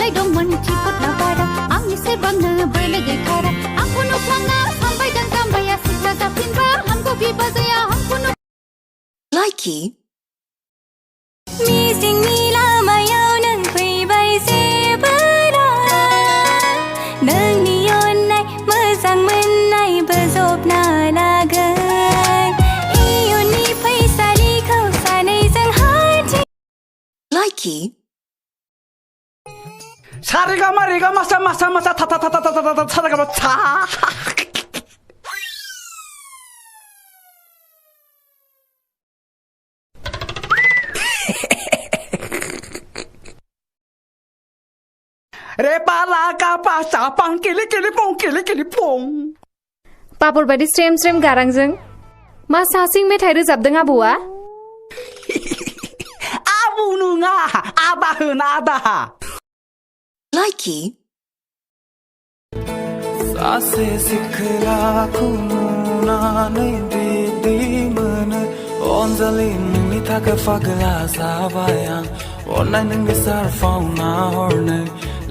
सानबाय दंमोन थिफुटला बारा आंनि सेरबांनो बोलो गैथारा आंखौ नुफ्लांना सानबायदों जाम्बाया सिख्ला जाफिनबा हामगौ बिबाजैया आंखौ Likey मिजिंनि लामायाव नों फैबाय जेबोला नोंनि अननाय मोजां मोननाय बोजबना लागोन इयुननि फैसालिखौ सानैजों हान्थि Likey 사리가마 리가 마사 마사 마사 타타타타타타 사리가마 차 레바라가 바사 빵 끼리끼리뽕 끼리끼리뽕 पापर बायदि स्रेम स्रेम गारांजों मा सासिं मेथाइ रोजाबदों आबौआ आबौ नङा आदा होन आदा Likey सासे सिखलाखौ नुनानै बिदि मोनो अनजालि नोंनि थाखाय फागला जाबाय आं अननाय नोंनि सारफाव नाहरनो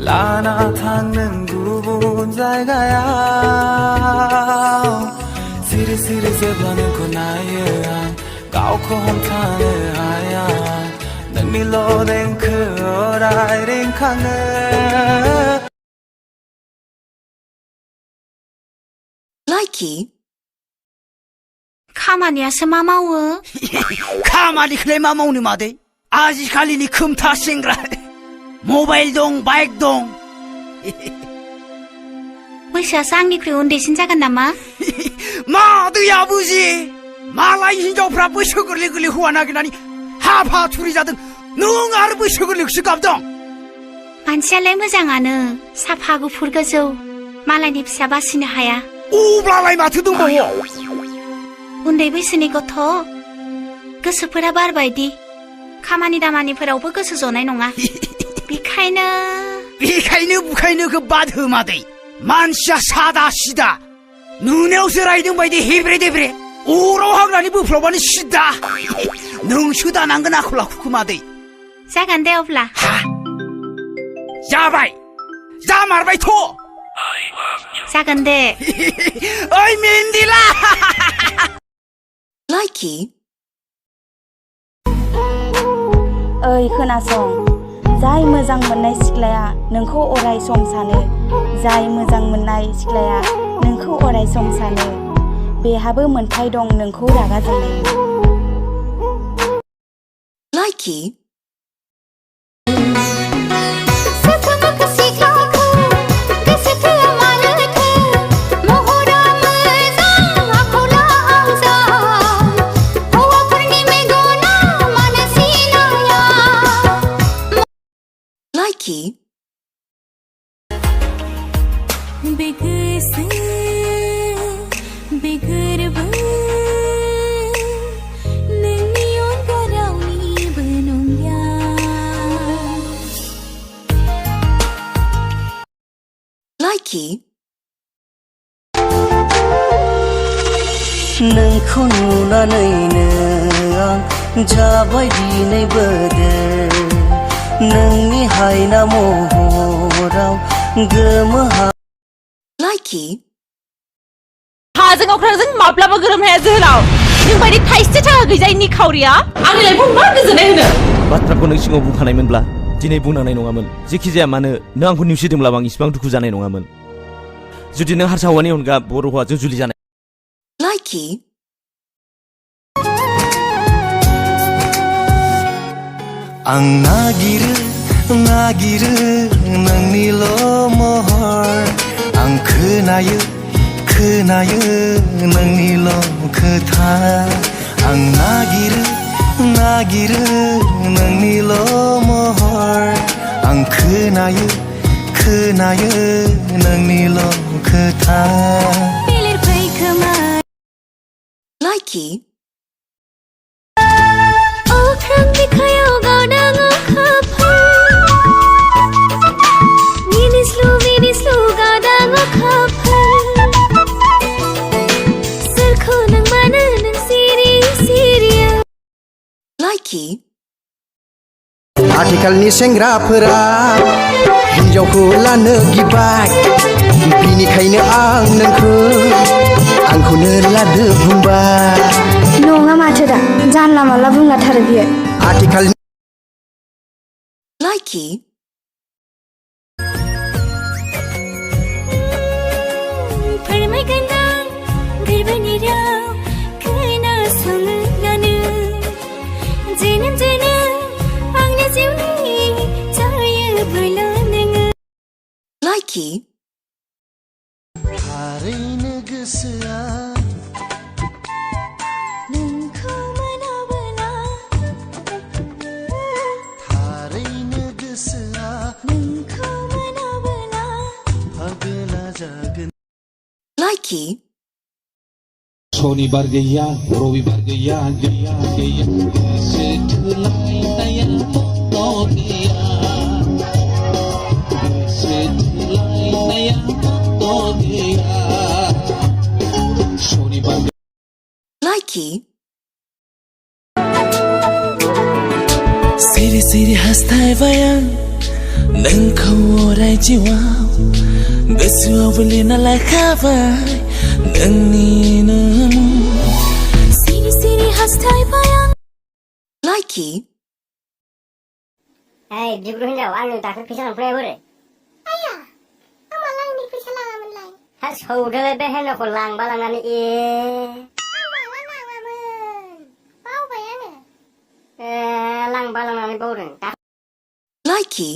लाना थां नों गुबुन जायगायाव सिरि सिरि जेब्ला नोंखौ नायो आं गावखौ हमथानो हाया नोंनिल' देंखो अराय रिंखाङो Likey खामानियासो मा मावो खामानिखौलाय मा मावनो मादै आजिखालिनि खोमथा सेंग्रा मबाइल दं बाइक दं बैसोआसो आंनिख्रुइ उन्दैसिन जागोन नामा मादैया बुजि मालाय हिनजावफ्रा बैसो गोरलै गोरलै हौवा नागिरनानै हाफा थुरि जादों नों आरो बैसो गोरलैखौसो गाबदों मानसियालाय मोजाङानो साफा गुफुर गोजौ मालायनि फिसा बासिनो हाया अब्लालाय माथो दंबावो उन्दै बैसोनि गथ' गोसोफोरा बारबायदि खामानि दामानिफोरावबो गोसो जनाय नङा बेखायनो बुखायनोखौ बाद हो मादै मानसिया सादा सिदा नुनायावसो रायदों बायदि हेब्रे देब्रे अराव हाग्रानि बोफ्लावबानो सिदा नोंसो दानांगोन आखल आखुखौ मादै जागोन दे अब्ला जाबाय जामारबायथ' जागोन दे ओइ मेन्दिला Likey ओइ खोनासं जाय मोजां मोननाय सिख्लाया नोंखौ अराय सम सानो जाय मोजां मोननाय सिख्लाया नोंखौ अराय सम सानो बेहाबो मोन्थाय दं नोंखौ रागा जोंनायनि Likey Likey बिगोसो बिगोरबो नोंनि अनगा रावनिबो नंलिया Likey नोंखौ नुनानैनो आं जाबाय दिनै बोदोर नोंनि हायना महराव गोमोहा Likey हाजों अख्रांजों माब्लाबा गोरोबनो हाया जोहोलाव नोंबायदि थाइसे थाखा गैजायै निखावरिया आंनि लाइफआव मा गोजोननाय होनो बाथ्राखौ नों सिगाङाव बुंखानायमोनब्ला दिनै बुंनांनाय नङामोन जेखि जाया मानो नों आंखौ नेवसिदोंब्लाबो आं इसिबां दुखु जानाय नङामोन जुदि नों हारसा हौवानि अनगा बर' हौवाजों जुलि जानाय Likey आं नागिरो नोंनिल' महर आं खोनायो नोंनिल' खोथा आं नागिरो नोंनिल' महर आं खोनायो नोंनिल' खोथा Likey अख्रां बिखायाव गावदां अखाफोर मिनिस्लु गावदां अखाफोर सोरखौ नों मानो नों सिरि Likey आथिखालनि सेंग्राफोरा हिन्जावखौ लानो गिबाय बिनिखायनो आं नोंखौ आंखौनो लादो बुंबाय नङा माथो दा जानला मानला बुंलाथारो बियो आथिखालनि Likey. फोरमायगोन आं गोरबोनि राव खोनासङोब्लानो जोनोम आंनि जिउनि जायोबोला नोङो Likey. थारैनो गोसोआ नोंखौ मोनाबोला थारैनो गोसोआ नोंखौ मोनाबोला फागोला जागोन Likey. शनिबार गैया रबिबार गैया गैया गैया गोसो थोलायनाया मत गैया गोसो थोलायनाया मत गैया शनिबार Likey. सिरि सिरि हास्थायबाय आं नोंखौ अराय जिउआव गोसोआवबो लिरना लाखाबाय नोंनिनो मुं सिरि सिरि हास्थायबाय आं Likey. Hey, बिगुर हिनजाव आंनो दाख्लै फैसा लांफैया बोरै आया आं माला आंनि फैसा लाङामोनलाय हा सौदोलाय बे हेनजावखौ लांबा लांनानै आं माला लाङामोन बावबाय आङो लांबा लांनानै बावदों Likey.